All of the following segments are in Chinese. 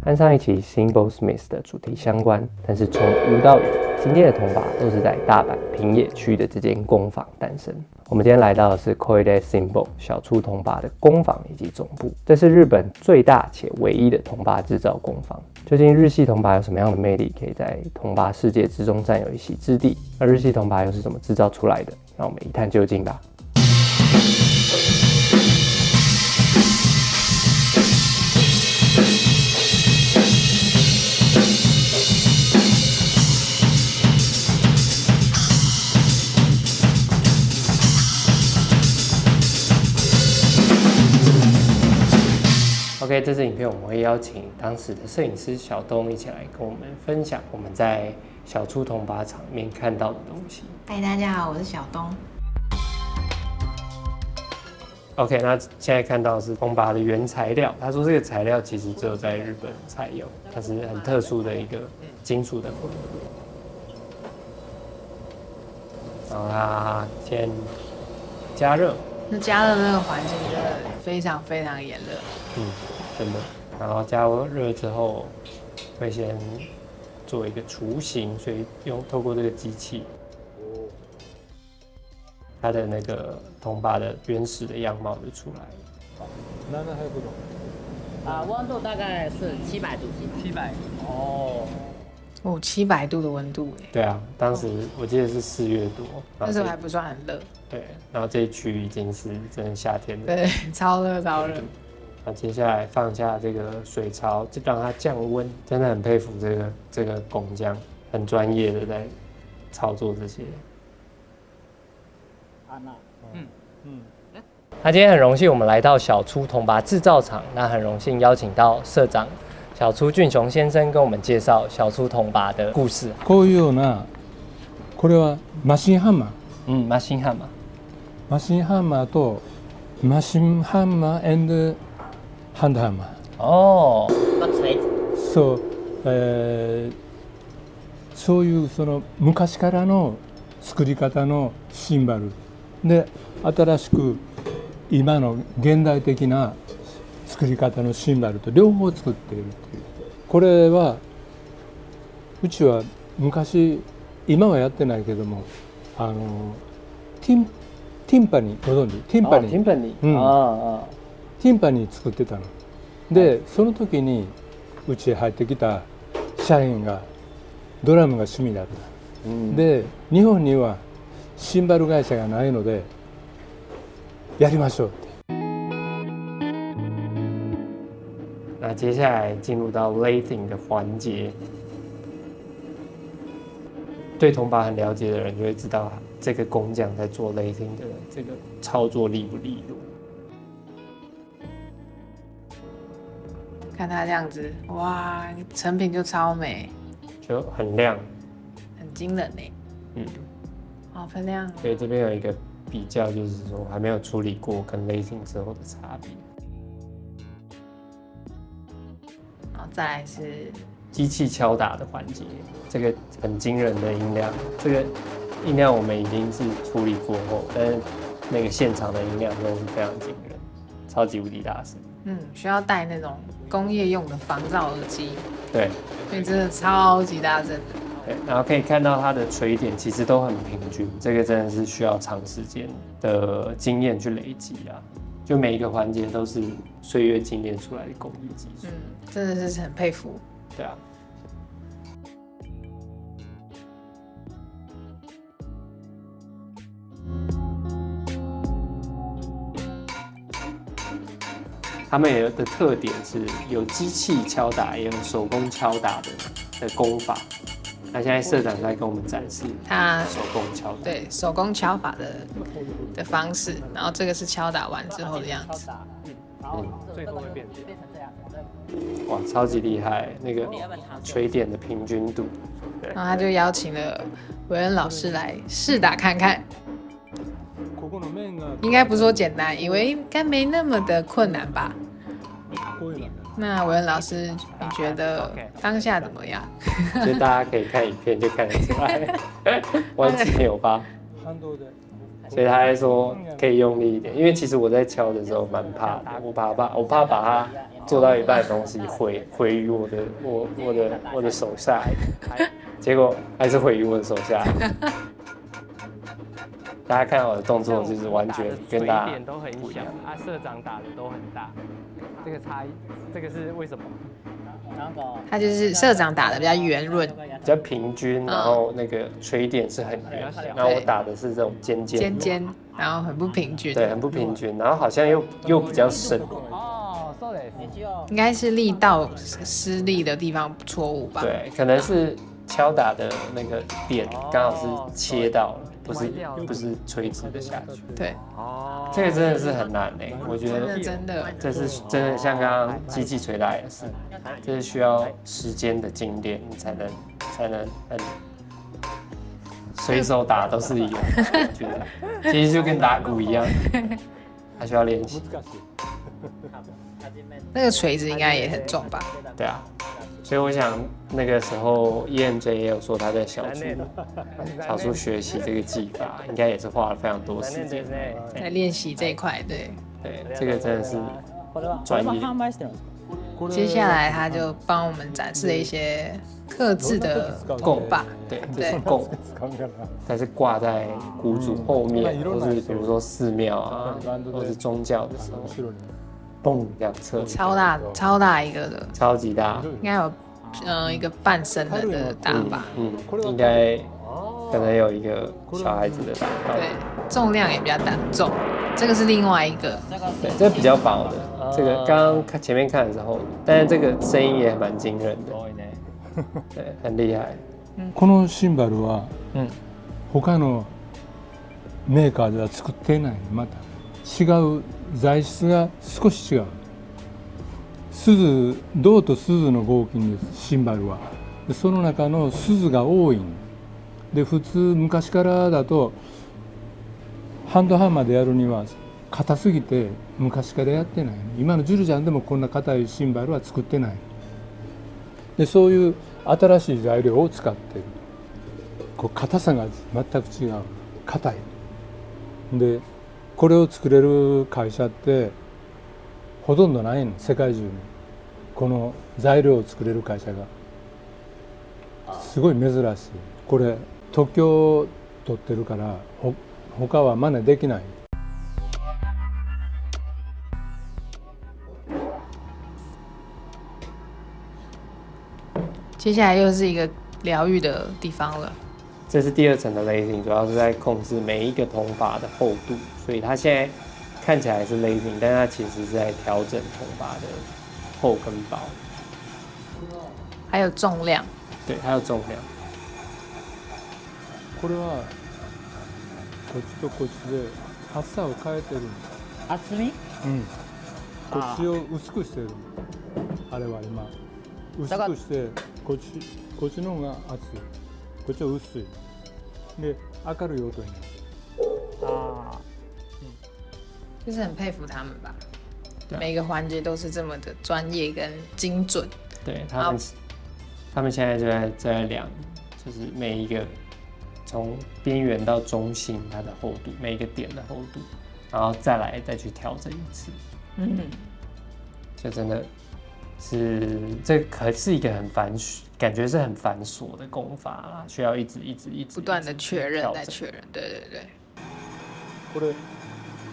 和上一期 Symbolsmith 的主题相关，但是从无到有，今天的铜把都是在大阪平野区的这间工坊诞生。我们今天来到的是 Koide Symbol 小出铜把的工坊以及总部，这是日本最大且唯一的铜把制造工坊。究竟日系铜把有什么样的魅力，可以在铜把世界之中占有一席之地？而日系铜把又是怎么制造出来的？让我们一探究竟吧。OK， 这支影片我们会邀请当时的摄影师小东一起来跟我们分享我们在小出铜把厂里面看到的东西。嗨，大家好，我是小东。OK， 那现在看到的是铜把的原材料。他说这个材料其实只有在日本才有，它是很特殊的一个金属的混合。然后它先加热。那加热那个环境真的非常非常炎热。真的。然后加热之后，会先做一个雏形，所以透过这个机器，它的那个铜把的原始的样貌就出来了。700度。温度大概是700度。700。哦，700度的温度哎。对啊，当时我记得是4月多，那时候还不算很热。对，然后这一区已经是真的夏天了。对，超热超热。那接下来放下这个水槽，就让它降温。真的很佩服这个工匠，很专业的在操作这些。那今天很荣幸我们来到小出铜把制造厂，那很荣幸邀请到社長小出俊雄先生跟我们介绍小出铜把的故事。こういうような、これはマシンハンマー。マシンハンマー。マシンハンマーとマシンハンマー&ハンドハンマー。哦。锤子。そう、そういうその昔からの作り方のシンバルで、新しく今の現代的な作り方のシンバルと両方作っているっていう。これはうちは昔、今はやってないけども、ティンパニーご存知？ティンパニー。ティンパニー。ティンパニー作ってたの。で、その時にうちへ入ってきた社員がドラムが趣味だった。で、日本にはシンバル会社がないのでやりましょうって。那接下来进入到 lathing 的环节。对铜把很了解的人就会知道，这个工匠在做 lathing 的这个操作利不利落。看它这样子，哇，成品就超美，就很亮，很惊人呢。好漂亮。所以这边有一个比较，就是说还没有处理过跟 lathing 之后的差别。然后再来是机器敲打的环节，这个很惊人的音量，这个音量我们已经是处理过后，但是那个现场的音量真的是非常惊人，超级无敌大声。需要戴那种工业用的防噪耳机。对，所以真的超级大声的。对，然后可以看到它的垂点其实都很平均，这个真的是需要长时间的经验去累积啊。就每一个环节都是岁月精炼出来的工艺技术。真的是很佩服。对啊。他们有的特点是有机器敲打，也有手工敲打的工法。那现在社长在跟我们展示他手工敲打，对手工敲法的方式，然后这个是敲打完之后的样子。最后会变成这样。哇，超级厉害！那个垂点的平均度。然后他就邀请了韦恩老师来试打看看。应该不是说简单，以为应该没那么的困难吧？那韦恩老师，你觉得当下怎么样？所以大家可以看影片就看得出来，完全有吧？反動で。所以他还说可以用力一点，因为其实我在敲的时候蛮怕的，我怕把它做到一半的东西毁于我的手下，结果还是毁于我的手下。大家看我的动作就是完全跟大家都很小啊，社长打的都很大，这个差异，这个是为什么？他就是社长打的比较圆润，比较平均，然后那个垂点是很圆，然后我打的是这种尖尖，然后很不平均，对，很不平均，然后好像又比较深。哦，そうです。应该是力道失力的地方错误吧？对，可能是敲打的那个点刚好是切到了，不是垂直的下去。对，这个真的是很难诶，我觉得真的，这是真的像刚刚机器捶打也是，这是需要时间的精炼，你才能很随手打都是一样，我觉得其实就跟打鼓一样，还需要练习。那个锤子应该也很重吧？对啊，所以我想那个时候 ENJ 也有说他在小处学习这个技法，应该也是花了非常多时间在练习这一块。对，这个真的是专业。接下来他就帮我们展示了一些刻制的弓把，对，这是弓，它是挂在鼓组后面，或是比如说寺庙啊，或是宗教的时候，嘣这样侧，超大一个的，超级大，应该有一个半身的大把，应该可能有一个小孩子的大把，对，重量也比较重，这个是另外一个，对，这比较薄的。这个刚刚前面看的时候，但是这个声音也蛮惊人的，对，很厉害。このシンバルは、他のメーカーでは作っていない、また違う材質が少し違う。銅と錫の合金ですシンバルは。でその中の錫が多いんで、普通昔からだとハンドハンマーでやるには硬すぎて昔からやってない。今のジュルジャンでもこんな硬いシンバルは作ってない。でそういう新しい材料を使ってる。こう硬さが全く違う。硬い。でこれを作れる会社ってほとんどないの、世界中に。この材料を作れる会社がすごい珍しい。これ特許を取ってるから他は真似できない。接下来又是一个疗愈的地方了。这是第二层的 lacing， 主要是在控制每一个铜把的厚度，所以它现在看起来是 lacing， 但是它其实是在调整铜把的厚跟薄，还有重量。对，还有重量。これはこっちとこっちで厚さを変えてる。厚み？こっちを薄くしてる。あれは今薄くしてこっちの方が厚い。こっちは薄い。で明るい音になる。就是很佩服他们吧，每个环节都是这么的专业跟精准。对他们现在就在量，就是每一个从边缘到中心它的厚度，每一个点的厚度，然后再去调整一次。就真的是这可是一个感觉是很繁琐的功法啦，需要一直不断的确认再确认。对对对。これ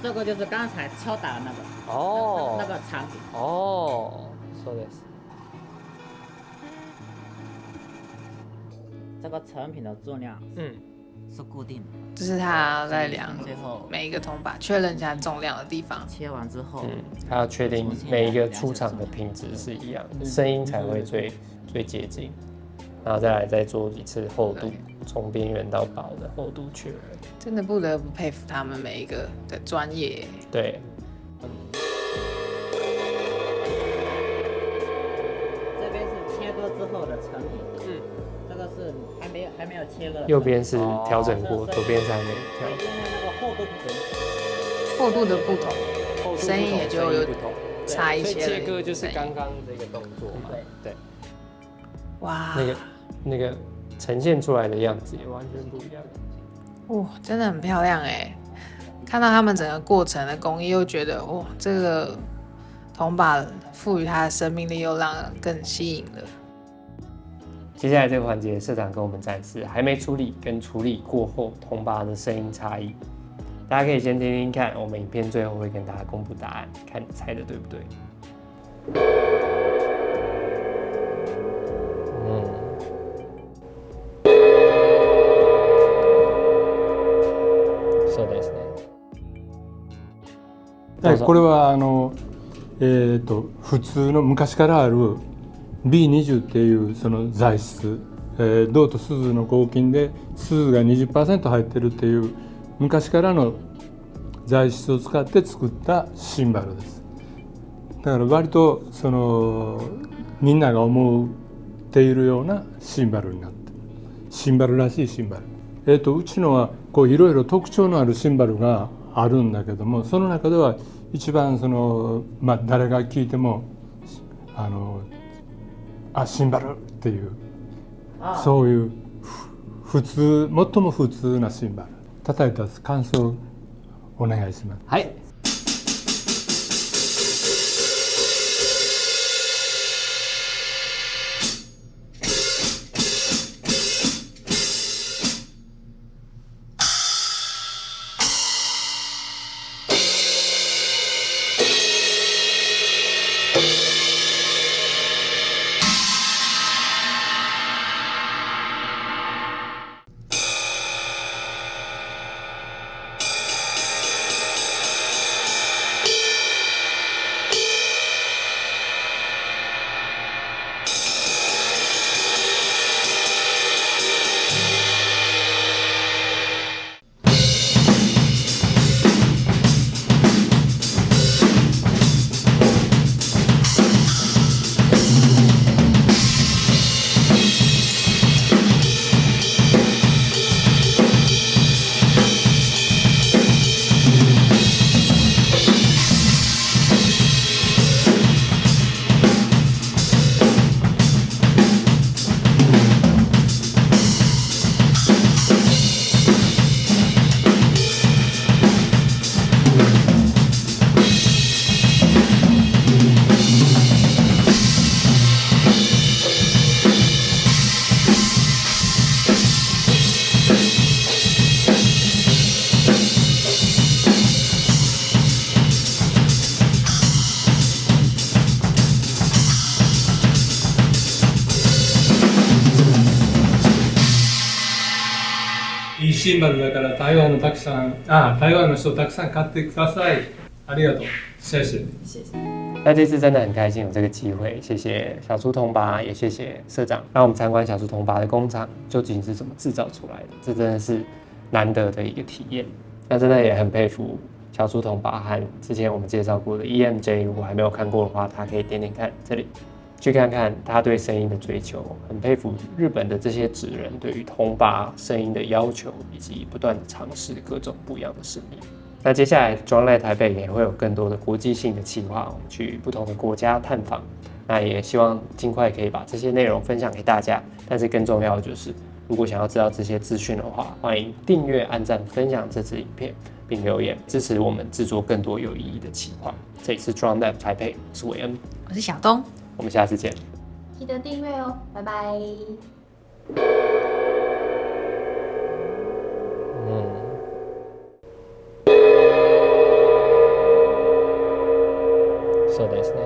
这个就是刚才敲打的那个那个产品。そうです。这个成品的重量是固定的，就是他在量每一个铜把，确认一下重量的地方。切完之后，他要确定每一个出厂的品质是一样的，声音才会最接近，然后再做一次厚度，从边缘到薄的厚度确认。真的不得不佩服他们每一个的专业。对。这边是切割之后的成品。这个是还没有切割的。右边是调整过，左边是还没调整。那个厚度不同。厚度的不同，声音也就有差一些了。所以切割就是刚刚这个动作嘛。对。哇。那个呈现出来的样子也完全不一样。哇，真的很漂亮哎！看到他们整个过程的工艺，又觉得哇，这个铜把赋予它的生命力，又让人更吸引了。接下来这个环节，社长跟我们展示还没处理跟处理过后铜把的声音差异。大家可以先听听看，我们影片最后会跟大家公布答案，看你猜的对不对。そうですね。これは普通の昔からある B20 っていうその材質、銅と錫の合金で錫が 20% 入ってるっていう昔からの材質を使って作ったシンバルです。だから割とそのみんなが思っているようなシンバルになってる。シンバルらしいシンバル。うちのはこういろいろ特徴のあるシンバルがあるんだけども、その中では一番その誰が聴いてもシンバルっていうそういう普通最も普通なシンバル。叩いた感想お願いします。はい。いいシンバルだから台湾の人たくさん買ってください。ありがとう。谢谢。谢谢。那这次真的很开心有这个机会，谢谢小猪铜把，也谢谢社长，让我们参观小猪铜把的工厂究竟是怎么制造出来的，这真的是难得的一个体验。那真的也很佩服小猪铜把和之前我们介绍过的 EMJ， 如果还没有看过的话，大家可以点点看这里，去看看他对声音的追求。很佩服日本的这些职人对于铜把声音的要求，以及不断的尝试各种不一样的声音。那接下来 Drumlab 台北也会有更多的国际性的企划，我们去不同的国家探访。那也希望尽快可以把这些内容分享给大家。但是更重要的就是，如果想要知道这些资讯的话，欢迎订阅、按赞、分享这支影片，并留言支持我们制作更多有意义的企划。这里是 Drumlab 台北，我是韦恩，我是小东，我们下次见。记得订阅哦，拜拜。そうですね。